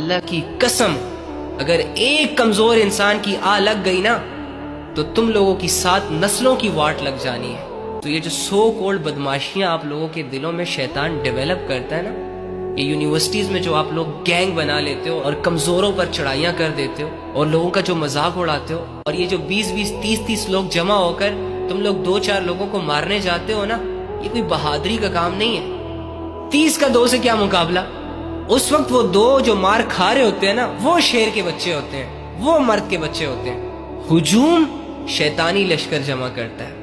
اللہ کی قسم اگر ایک کمزور انسان کی آ لگ گئی نا تو تم لوگوں کی 7 نسلوں کی واٹ لگ جانی ہے۔ تو یہ جو سو کولڈ بدماشیاں آپ لوگوں کے دلوں میں شیطان ڈیولپ کرتا ہے نا، یہ یونیورسٹیز میں جو آپ لوگ گینگ بنا لیتے ہو اور کمزوروں پر چڑھائیاں کر دیتے ہو اور لوگوں کا جو مذاق اڑاتے ہو، اور یہ جو 20 30 لوگ جمع ہو کر تم لوگ 2 4 لوگوں کو مارنے جاتے ہو نا، یہ کوئی بہادری کا کام نہیں ہے۔ 30 کا 2 سے کیا مقابلہ؟ اس وقت وہ 2 جو مار کھا رہے ہوتے ہیں نا، وہ شیر کے بچے ہوتے ہیں، وہ مرد کے بچے ہوتے ہیں۔ ہجوم شیطانی لشکر جمع کرتا ہے،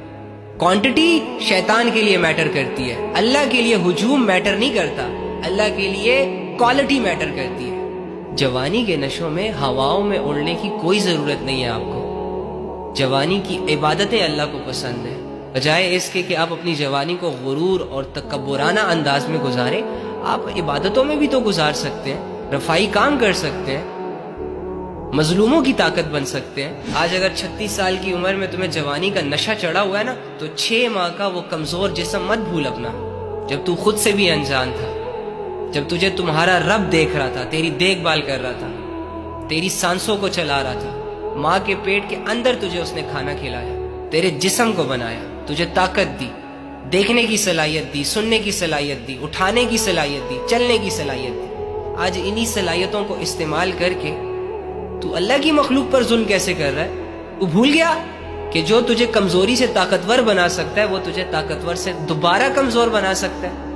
کوانٹٹی شیطان کے لیے میٹر کرتی ہے، اللہ کے لیے ہجوم میٹر نہیں کرتا، اللہ کے لیے کوالٹی میٹر کرتی ہے۔ جوانی کے نشوں میں ہواؤں میں اڑنے کی کوئی ضرورت نہیں ہے آپ کو۔ جوانی کی عبادتیں اللہ کو پسند ہے، بجائے اس کے کہ آپ اپنی جوانی کو غرور اور تکبرانہ انداز میں گزاریں، آپ عبادتوں میں بھی تو گزار سکتے ہیں، رفائی کام کر سکتے ہیں، مظلوموں کی طاقت بن سکتے ہیں۔ آج اگر 36 سال کی عمر میں تمہیں جوانی کا نشہ چڑھا ہوا ہے نا، تو 6 ماہ کا وہ کمزور جسم مت بھول اپنا، جب تو خود سے بھی انجان تھا، جب تجھے تمہارا رب دیکھ رہا تھا، تیری دیکھ بھال کر رہا تھا، تیری سانسوں کو چلا رہا تھا، ماں کے پیٹ کے اندر تجھے اس نے کھانا کھلایا، تیرے جسم کو بنایا، تجھے طاقت دی، دیکھنے کی صلاحیت دی، سننے کی صلاحیت دی، اٹھانے کی صلاحیت دی، چلنے کی صلاحیت دی۔ آج انہی صلاحیتوں کو استعمال کر کے تو اللہ کی مخلوق پر ظلم کیسے کر رہا ہے؟ تو بھول گیا کہ جو تجھے کمزوری سے طاقتور بنا سکتا ہے وہ تجھے طاقتور سے دوبارہ کمزور بنا سکتا ہے۔